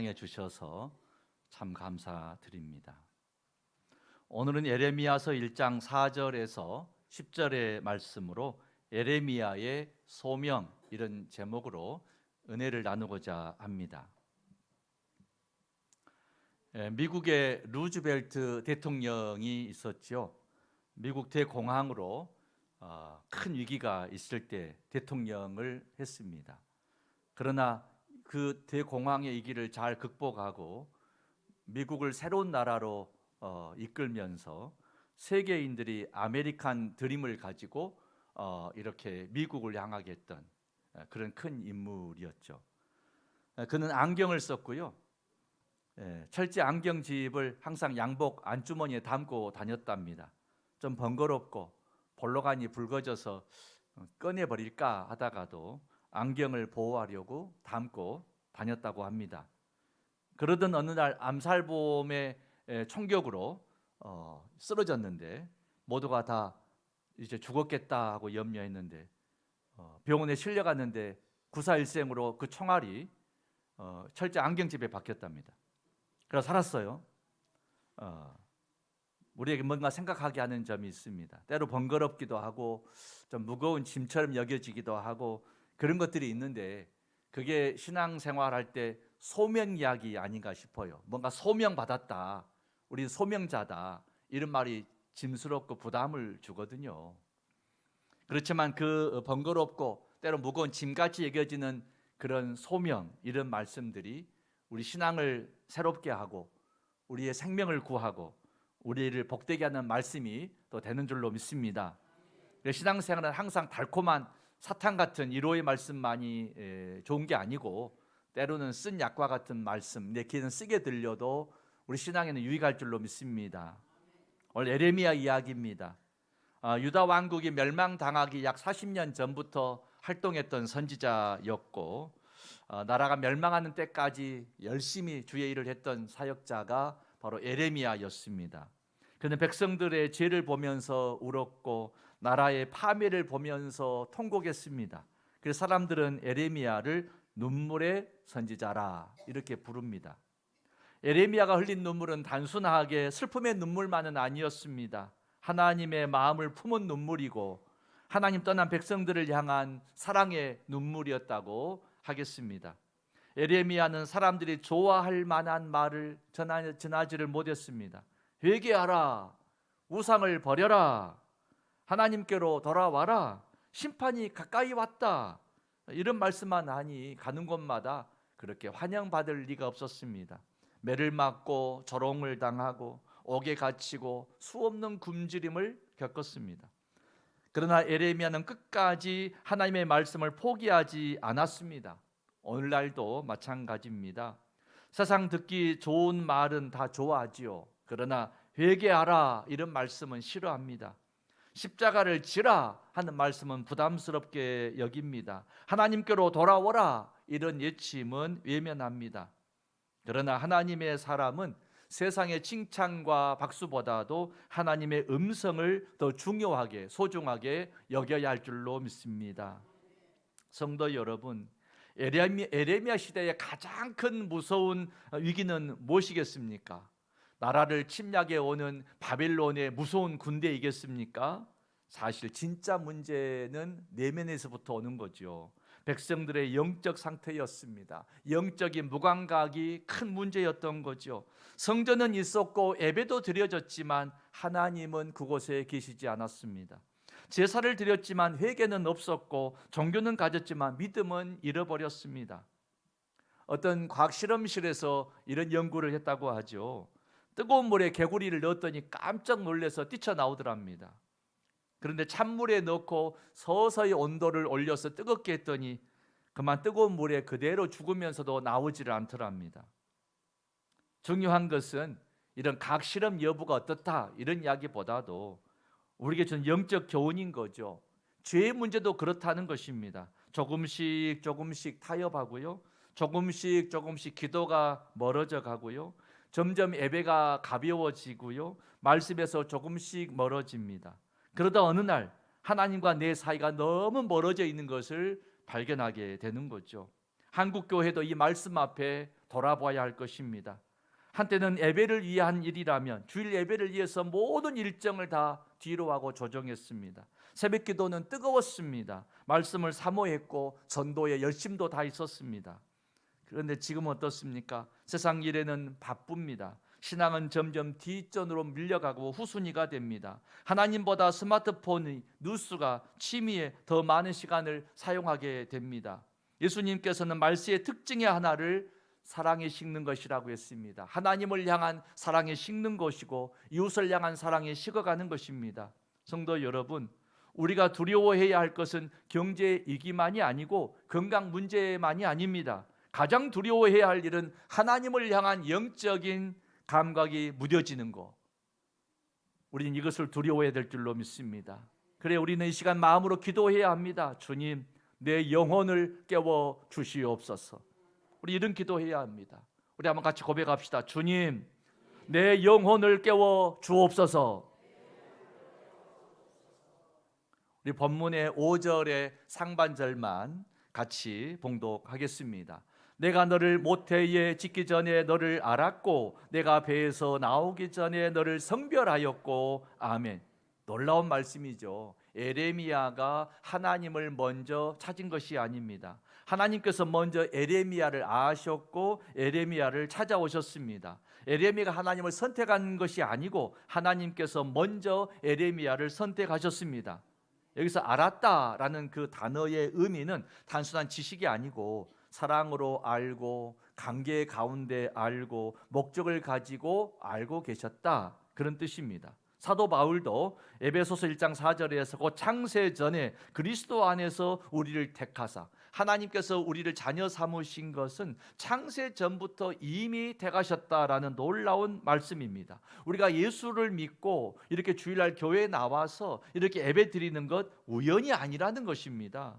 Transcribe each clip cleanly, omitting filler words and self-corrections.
사랑해 주셔서 참 감사드립니다. 오늘은 예레미야서 1장 4절에서 10절의 말씀으로 예레미야의 소명, 이런 제목으로 은혜를 나누고자 합니다. 미국의 루즈벨트 대통령이 있었죠. 미국 대공황으로 큰 위기가 있을 때 대통령을 했습니다. 그러나 그 대공황의 위기를 잘 극복하고 미국을 새로운 나라로 이끌면서 세계인들이 아메리칸 드림을 가지고 이렇게 미국을 향하게 했던 그런 큰 인물이었죠. 그는 안경을 썼고요. 철제 안경집을 항상 양복 안주머니에 담고 다녔답니다. 좀 번거롭고 볼로간이 붉어져서 꺼내버릴까 하다가도 안경을 보호하려고 담고 다녔다고 합니다. 그러던 어느 날 암살범의 총격으로 쓰러졌는데 모두가 다 이제 죽었겠다 하고 염려했는데 병원에 실려갔는데 구사일생으로 그 총알이 철제 안경집에 박혔답니다. 그래서 살았어요. 우리에게 뭔가 생각하게 하는 점이 있습니다. 때로 번거롭기도 하고 좀 무거운 짐처럼 여겨지기도 하고 그런 것들이 있는데 그게 신앙생활할 때 소명 이야기 아닌가 싶어요. 뭔가 소명받았다, 우리 소명자다, 이런 말이 짐스럽고 부담을 주거든요. 그렇지만 그 번거롭고 때로 무거운 짐같이 여겨지는 그런 소명, 이런 말씀들이 우리 신앙을 새롭게 하고 우리의 생명을 구하고 우리를 복되게 하는 말씀이 또 되는 줄로 믿습니다. 신앙생활은 항상 달콤한 사탕 같은 위로의 말씀만이 좋은 게 아니고 때로는 쓴 약과 같은 말씀, 내 귀에는 쓰게 들려도 우리 신앙에는 유익할 줄로 믿습니다. 오늘 예레미야 이야기입니다. 유다 왕국이 멸망당하기 약 40년 전부터 활동했던 선지자였고 나라가 멸망하는 때까지 열심히 주의 일을 했던 사역자가 바로 예레미야였습니다. 그는 백성들의 죄를 보면서 울었고 나라의 파멸을 보면서 통곡했습니다. 그래서 사람들은 예레미야를 눈물의 선지자라 이렇게 부릅니다. 예레미야가 흘린 눈물은 단순하게 슬픔의 눈물만은 아니었습니다. 하나님의 마음을 품은 눈물이고 하나님 떠난 백성들을 향한 사랑의 눈물이었다고 하겠습니다. 예레미야는 사람들이 좋아할 만한 말을 전하지를 못했습니다. 회개하라, 우상을 버려라, 하나님께로 돌아와라, 심판이 가까이 왔다, 이런 말씀만 하니 가는 곳마다 그렇게 환영받을 리가 없었습니다. 매를 맞고 조롱을 당하고 옥에 갇히고 수없는 굶주림을 겪었습니다. 그러나 예레미야는 끝까지 하나님의 말씀을 포기하지 않았습니다. 오늘날도 마찬가지입니다. 세상 듣기 좋은 말은 다 좋아하지요. 그러나 회개하라 이런 말씀은 싫어합니다. 십자가를 지라 하는 말씀은 부담스럽게 여깁니다. 하나님께로 돌아오라 이런 예침은 외면합니다. 그러나 하나님의 사람은 세상의 칭찬과 박수보다도 하나님의 음성을 더 중요하게 소중하게 여겨야 할 줄로 믿습니다. 성도 여러분, 예레미야 시대의 가장 큰 무서운 위기는 무엇이겠습니까? 나라를 침략해 오는 바벨론의 무서운 군대이겠습니까? 사실 진짜 문제는 내면에서부터 오는 거죠. 백성들의 영적 상태였습니다. 영적인 무감각이 큰 문제였던 거죠. 성전은 있었고 예배도 드려졌지만 하나님은 그곳에 계시지 않았습니다. 제사를 드렸지만 회개는 없었고 종교는 가졌지만 믿음은 잃어버렸습니다. 어떤 과학 실험실에서 이런 연구를 했다고 하죠. 뜨거운 물에 개구리를 넣었더니 깜짝 놀라서 뛰쳐나오더랍니다. 그런데 찬물에 넣고 서서히 온도를 올려서 뜨겁게 했더니 그만 뜨거운 물에 그대로 죽으면서도 나오지를 않더랍니다. 중요한 것은 이런 과학 실험 여부가 어떻다 이런 이야기보다도 우리에게 준 영적 교훈인 거죠. 죄의 문제도 그렇다는 것입니다. 조금씩 타협하고요. 조금씩 기도가 멀어져 가고요. 점점 예배가 가벼워지고요. 말씀에서 조금씩 멀어집니다. 그러다 어느 날 하나님과 내 사이가 너무 멀어져 있는 것을 발견하게 되는 거죠. 한국 교회도 이 말씀 앞에 돌아봐야 할 것입니다. 한때는 예배를 위한 일이라면 주일 예배를 위해서 모든 일정을 다 뒤로 하고 조정했습니다. 새벽 기도는 뜨거웠습니다. 말씀을 사모했고 전도에 열심도 다 있었습니다. 그런데 지금은 어떻습니까? 세상 일에는 바쁩니다. 신앙은 점점 뒷전으로 밀려가고 후순위가 됩니다. 하나님보다 스마트폰이, 뉴스가, 취미에 더 많은 시간을 사용하게 됩니다. 예수님께서는 말씀의 특징의 하나를 사랑에 식는 것이라고 했습니다. 하나님을 향한 사랑에 식는 것이고 이웃을 향한 사랑에 식어가는 것입니다. 성도 여러분, 우리가 두려워해야 할 것은 경제 위기만이 아니고 건강 문제만이 아닙니다. 가장 두려워해야 할 일은 하나님을 향한 영적인 감각이 무뎌지는 것. 우리는 이것을 두려워해야 될 줄로 믿습니다. 그래, 우리는 이 시간 마음으로 기도해야 합니다. 주님, 내 영혼을 깨워 주시옵소서. 우리 이런 기도해야 합니다. 우리 한번 같이 고백합시다. 주님, 내 영혼을 깨워 주옵소서. 우리 본문의 5절의 상반절만 같이 봉독하겠습니다. 내가 너를 모태에 짓기 전에 너를 알았고 내가 배에서 나오기 전에 너를 성별하였고. 아멘. 놀라운 말씀이죠. 에레미야가 하나님을 먼저 찾은 것이 아닙니다. 하나님께서 먼저 에레미야를 아셨고 에레미야를 찾아오셨습니다. 에레미야가 하나님을 선택한 것이 아니고 하나님께서 먼저 에레미야를 선택하셨습니다. 여기서 알았다라는 그 단어의 의미는 단순한 지식이 아니고 사랑으로 알고 관계 가운데 알고 목적을 가지고 알고 계셨다, 그런 뜻입니다. 사도 바울도 에베소서 1장 4절에서 그 창세 전에 그리스도 안에서 우리를 택하사, 하나님께서 우리를 자녀 삼으신 것은 창세 전부터 이미 택하셨다라는 놀라운 말씀입니다. 우리가 예수를 믿고 이렇게 주일날 교회에 나와서 이렇게 예배 드리는 것 우연이 아니라는 것입니다.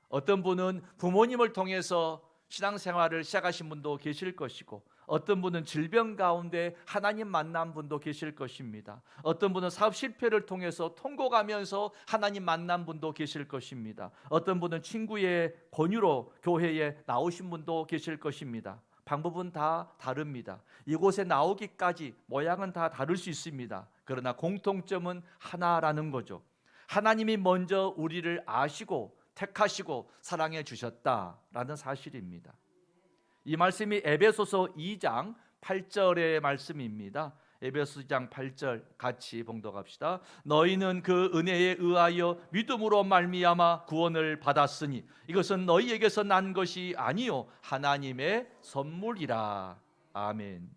어떤 분은 부모님을 통해서 신앙생활을 시작하신 분도 계실 것이고, 어떤 분은 질병 가운데 하나님 만난 분도 계실 것입니다. 어떤 분은 사업 실패를 통해서 통곡하면서 하나님 만난 분도 계실 것입니다. 어떤 분은 친구의 권유로 교회에 나오신 분도 계실 것입니다. 방법은 다 다릅니다. 이곳에 나오기까지 모양은 다 다를 수 있습니다. 그러나 공통점은 하나라는 거죠. 하나님이 먼저 우리를 아시고 택하시고 사랑해 주셨다라는 사실입니다. 이 말씀이 에베소서 2장 8절의 말씀입니다. 에베소서 2장 8절 같이 봉독합시다. 너희는 그 은혜에 의하여 믿음으로 말미암아 구원을 받았으니 이것은 너희에게서 난 것이 아니요 하나님의 선물이라. 아멘.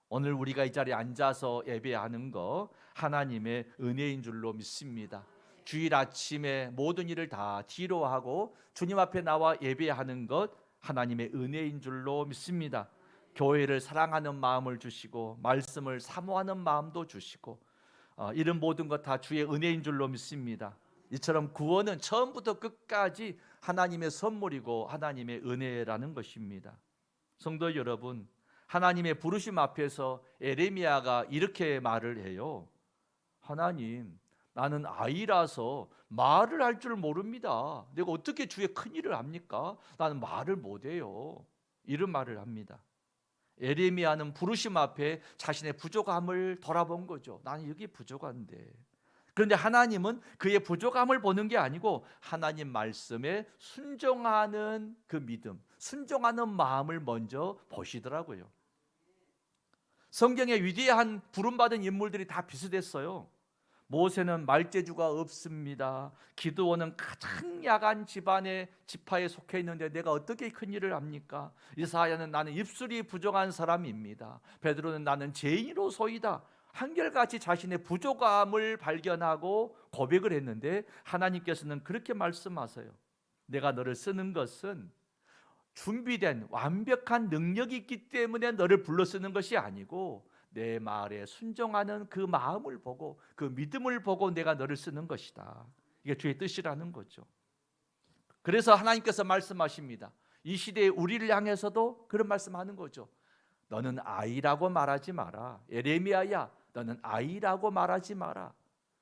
오늘 우리가 이 자리에 앉아서 예배하는 거 하나님의 은혜인 줄로 믿습니다. 주일 아침에 모든 일을 다 뒤로 하고 주님 앞에 나와 예배하는 것 하나님의 은혜인 줄로 믿습니다. 교회를 사랑하는 마음을 주시고 말씀을 사모하는 마음도 주시고 이런 모든 것 다 주의 은혜인 줄로 믿습니다. 이처럼 구원은 처음부터 끝까지 하나님의 선물이고 하나님의 은혜라는 것입니다. 성도 여러분, 하나님의 부르심 앞에서 에레미야가 이렇게 말을 해요. 하나님, 나는 아이라서 말을 할 줄 모릅니다. 내가 어떻게 주의 큰 일을 합니까? 나는 말을 못해요. 이런 말을 합니다. 에레미야는 부르심 앞에 자신의 부족함을 돌아본 거죠. 나는 여기 부족한데. 그런데 하나님은 그의 부족함을 보는 게 아니고 하나님 말씀에 순종하는 그 믿음, 순종하는 마음을 먼저 보시더라고요. 성경에 위대한 부름받은 인물들이 다 비슷했어요. 모세는 말재주가 없습니다. 기드온은 가장 약한 집안의 지파에 속해 있는데 내가 어떻게 큰 일을 합니까? 이사야는 나는 입술이 부정한 사람입니다. 베드로는 나는 죄인으로소이다. 한결같이 자신의 부족함을 발견하고 고백을 했는데 하나님께서는 그렇게 말씀하세요. 내가 너를 쓰는 것은 준비된 완벽한 능력이 있기 때문에 너를 불러 쓰는 것이 아니고 내 말에 순종하는 그 마음을 보고 그 믿음을 보고 내가 너를 쓰는 것이다. 이게 주의 뜻이라는 거죠. 그래서 하나님께서 말씀하십니다. 이 시대에 우리를 향해서도 그런 말씀하는 거죠. 너는 아이라고 말하지 마라. 에레미야야, 너는 아이라고 말하지 마라.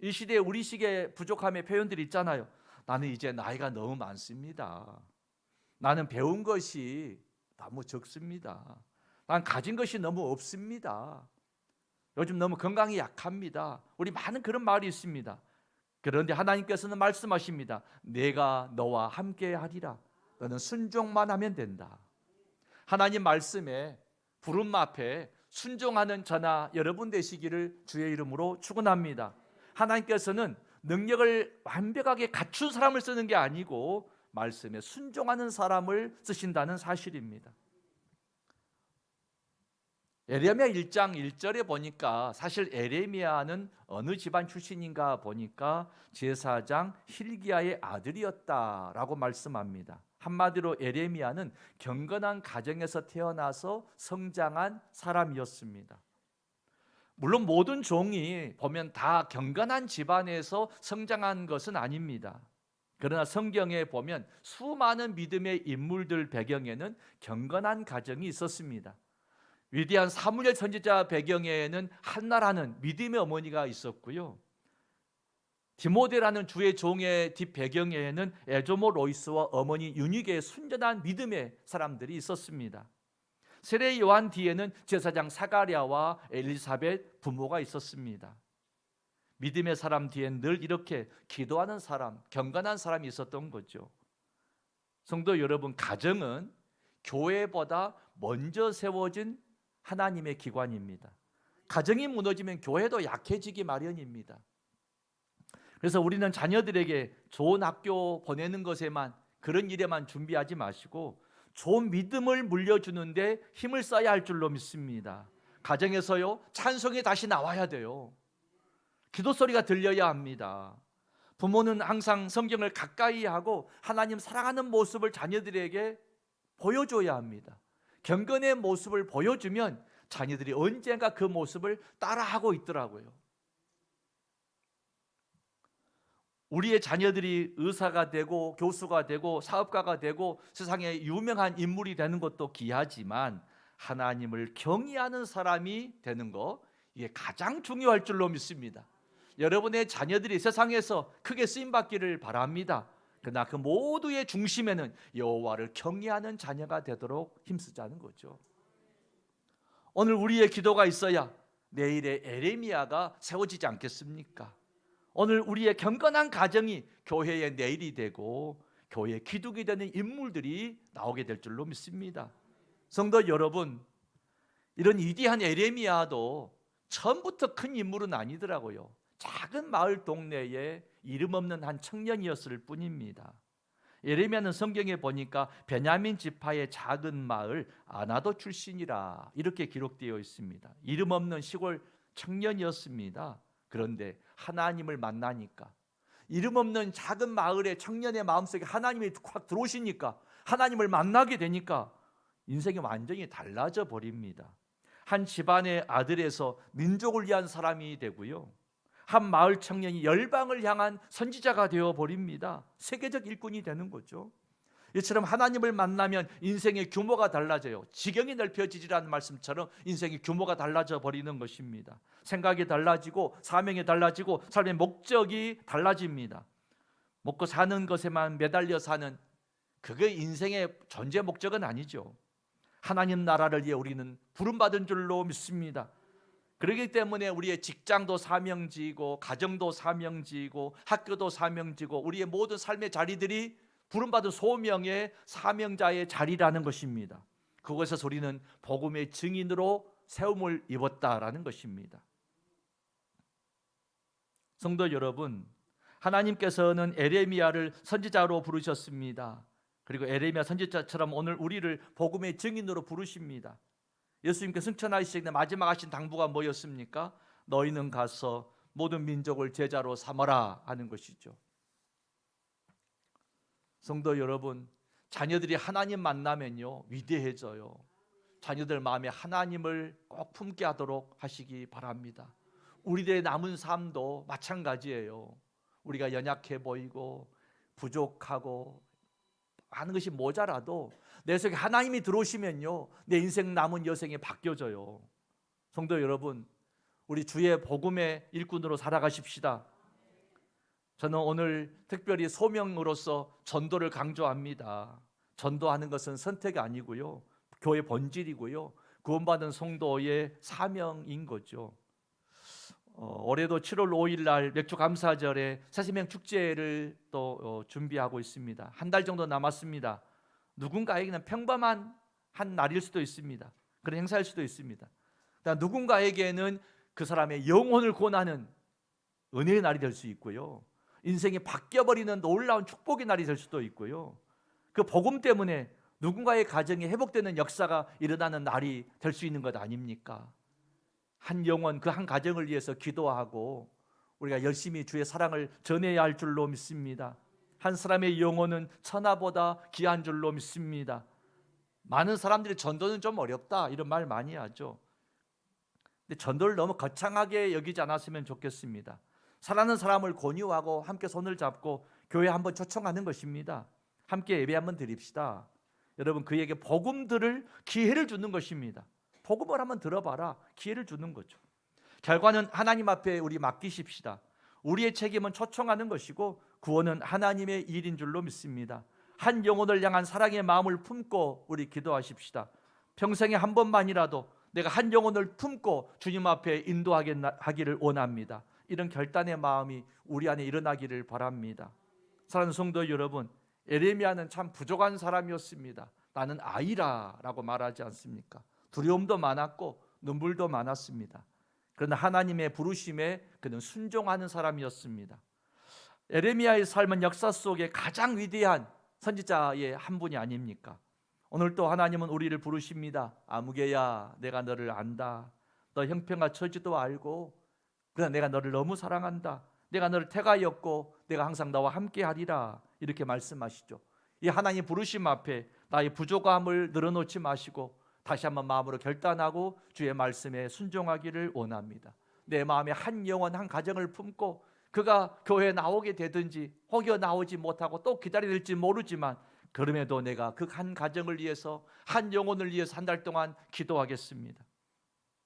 이 시대에 우리식의 부족함의 표현들이 있잖아요. 나는 이제 나이가 너무 많습니다. 나는 배운 것이 너무 적습니다. 난 가진 것이 너무 없습니다. 요즘 너무 건강이 약합니다. 우리 많은 그런 말이 있습니다. 그런데 하나님께서는 말씀하십니다. 내가 너와 함께 하리라. 너는 순종만 하면 된다. 하나님 말씀에 부름 앞에 순종하는 저나 여러분 되시기를 주의 이름으로 축원합니다. 하나님께서는 능력을 완벽하게 갖춘 사람을 쓰는 게 아니고 말씀에 순종하는 사람을 쓰신다는 사실입니다. 에레미야 1장 1절에 보니까 사실 에레미야는 어느 집안 출신인가 보니까 제사장 hil기야의 아들이었다라고 말씀합니다. 한마디로 에레미야는 경건한 가정에서 태어나서 성장한 사람이었습니다. 물론 모든 종이 보면 다 경건한 집안에서 성장한 것은 아닙니다. 그러나 성경에 보면 수많은 믿음의 인물들 배경에는 경건한 가정이 있었습니다. 위대한 사무엘 선지자 배경에는 한나라는 믿음의 어머니가 있었고요. 디모데라는 주의 종의 뒷 배경에는 에조모 로이스와 어머니 유니게의 순전한 믿음의 사람들이 있었습니다. 세례 요한 뒤에는 제사장 사가랴와 엘리사벳 부모가 있었습니다. 믿음의 사람 뒤엔 늘 이렇게 기도하는 사람, 경건한 사람이 있었던 거죠. 성도 여러분, 가정은 교회보다 먼저 세워진 하나님의 기관입니다. 가정이 무너지면 교회도 약해지기 마련입니다. 그래서 우리는 자녀들에게 좋은 학교 보내는 것에만, 그런 일에만 준비하지 마시고 좋은 믿음을 물려주는데 힘을 써야 할 줄로 믿습니다. 가정에서요, 찬송이 다시 나와야 돼요. 기도 소리가 들려야 합니다. 부모는 항상 성경을 가까이 하고 하나님 사랑하는 모습을 자녀들에게 보여줘야 합니다. 경건의 모습을 보여주면 자녀들이 언젠가 그 모습을 따라하고 있더라고요. 우리의 자녀들이 의사가 되고 교수가 되고 사업가가 되고 세상에 유명한 인물이 되는 것도 귀하지만 하나님을 경외하는 사람이 되는 거, 이게 가장 중요할 줄로 믿습니다. 여러분의 자녀들이 세상에서 크게 쓰임받기를 바랍니다. 그러나 그 모두의 중심에는 여호와를 경외하는 자녀가 되도록 힘쓰자는 거죠. 오늘 우리의 기도가 있어야 내일의 에레미야가 세워지지 않겠습니까? 오늘 우리의 경건한 가정이 교회의 내일이 되고 교회의 기둥이 되는 인물들이 나오게 될 줄로 믿습니다. 성도 여러분, 이런 위대한 에레미야도 처음부터 큰 인물은 아니더라고요. 작은 마을 동네에 이름 없는 한 청년이었을 뿐입니다. 예레미야는 성경에 보니까 베냐민 지파의 작은 마을 아나도 출신이라 이렇게 기록되어 있습니다. 이름 없는 시골 청년이었습니다. 그런데 하나님을 만나니까, 이름 없는 작은 마을의 청년의 마음속에 하나님이 확 들어오시니까, 하나님을 만나게 되니까 인생이 완전히 달라져 버립니다. 한 집안의 아들에서 민족을 위한 사람이 되고요, 한 마을 청년이 열방을 향한 선지자가 되어 버립니다. 세계적 일꾼이 되는 거죠. 이처럼 하나님을 만나면 인생의 규모가 달라져요. 지경이 넓혀지리라는 말씀처럼 인생의 규모가 달라져 버리는 것입니다. 생각이 달라지고 사명이 달라지고 삶의 목적이 달라집니다. 먹고 사는 것에만 매달려 사는, 그게 인생의 존재 목적은 아니죠. 하나님 나라를 위해 우리는 부름받은 줄로 믿습니다. 그렇기 때문에 우리의 직장도 사명지이고 가정도 사명지이고 학교도 사명지고 우리의 모든 삶의 자리들이 부름받은 소명의 사명자의 자리라는 것입니다. 그곳에서 우리는 복음의 증인으로 세움을 입었다라는 것입니다. 성도 여러분, 하나님께서는 에레미야를 선지자로 부르셨습니다. 그리고 에레미야 선지자처럼 오늘 우리를 복음의 증인으로 부르십니다. 예수님께 승천하시기 전에 마지막 하신 당부가 뭐였습니까? 너희는 가서 모든 민족을 제자로 삼아라 하는 것이죠. 성도 여러분, 자녀들이 하나님 만나면요 위대해져요. 자녀들 마음에 하나님을 꼭 품게 하도록 하시기 바랍니다. 우리들의 남은 삶도 마찬가지예요. 우리가 연약해 보이고 부족하고 많은 것이 모자라도 내 속에 하나님이 들어오시면요 내 인생 남은 여생이 바뀌어져요. 성도 여러분, 우리 주의 복음의 일꾼으로 살아가십시다. 저는 오늘 특별히 소명으로서 전도를 강조합니다. 전도하는 것은 선택이 아니고요, 교회 본질이고요, 구원받은 성도의 사명인 거죠. 올해도 7월 5일 날 맥주 감사절에 새생명 축제를 또 준비하고 있습니다. 한 달 정도 남았습니다. 누군가에게는 평범한 한 날일 수도 있습니다. 그런 행사일 수도 있습니다. 누군가에게는 그 사람의 영혼을 구원하는 은혜의 날이 될 수 있고요, 인생이 바뀌어버리는 놀라운 축복의 날이 될 수도 있고요, 그 복음 때문에 누군가의 가정이 회복되는 역사가 일어나는 날이 될 수 있는 것 아닙니까? 한 영혼, 그 한 가정을 위해서 기도하고 우리가 열심히 주의 사랑을 전해야 할 줄로 믿습니다. 한 사람의 영혼은 천하보다 귀한 줄로 믿습니다. 많은 사람들이 전도는 좀 어렵다 이런 말 많이 하죠. 근데 전도를 너무 거창하게 여기지 않았으면 좋겠습니다. 사랑하는 사람을 권유하고 함께 손을 잡고 교회에 한번 초청하는 것입니다. 함께 예배 한번 드립시다. 여러분, 그에게 복음 들을 기회를 주는 것입니다. 복음을 한번 들어봐라, 기회를 주는 거죠. 결과는 하나님 앞에 우리 맡기십시다. 우리의 책임은 초청하는 것이고 구원은 하나님의 일인 줄로 믿습니다. 한 영혼을 향한 사랑의 마음을 품고 우리 기도하십시다. 평생에 한 번만이라도 내가 한 영혼을 품고 주님 앞에 인도하기를 원합니다. 이런 결단의 마음이 우리 안에 일어나기를 바랍니다. 사랑하는 성도 여러분, 에레미야는 참 부족한 사람이었습니다. 나는 아이라라고 말하지 않습니까? 두려움도 많았고 눈물도 많았습니다. 그러나 하나님의 부르심에 그는 순종하는 사람이었습니다. 에레미야의 삶은 역사 속에 가장 위대한 선지자의 한 분이 아닙니까? 오늘 또 하나님은 우리를 부르십니다. 아무개야, 내가 너를 안다. 너 형편과 처지도 알고, 그러나 내가 너를 너무 사랑한다. 내가 너를 택하였고 내가 항상 너와 함께 하리라, 이렇게 말씀하시죠. 이 하나님 부르심 앞에 나의 부족함을 늘어놓지 마시고 다시 한번 마음으로 결단하고 주의 말씀에 순종하기를 원합니다. 내 마음에 한 영혼, 한 가정을 품고 그가 교회에 나오게 되든지 혹여 나오지 못하고 또 기다려야 될지 모르지만, 그럼에도 내가 그 한 가정을 위해서, 한 영혼을 위해서 한 달 동안 기도하겠습니다.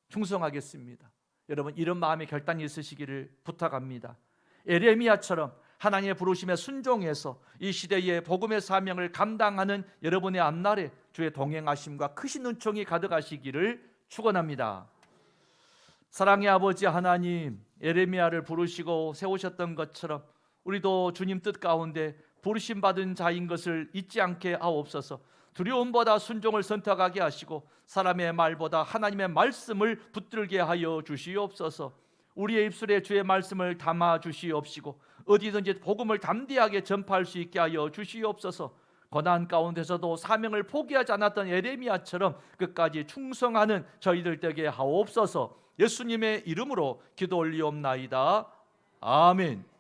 충성하겠습니다. 여러분, 이런 마음의 결단이 있으시기를 부탁합니다. 에레미야처럼 하나님의 부르심에 순종해서 이 시대의 복음의 사명을 감당하는 여러분의 앞날에 주의 동행하심과 크신 은총이 가득하시기를 축원합니다. 사랑의 아버지 하나님, 에레미야를 부르시고 세우셨던 것처럼 우리도 주님 뜻 가운데 부르심 받은 자인 것을 잊지 않게 하옵소서. 두려움보다 순종을 선택하게 하시고 사람의 말보다 하나님의 말씀을 붙들게 하여 주시옵소서. 우리의 입술에 주의 말씀을 담아 주시옵시고 어디든지 복음을 담대하게 전파할 수 있게 하여 주시옵소서. 고난 가운데서도 사명을 포기하지 않았던 에레미야처럼 끝까지 충성하는 저희들 되게 하옵소서. 예수님의 이름으로 기도 올리옵나이다. 아멘.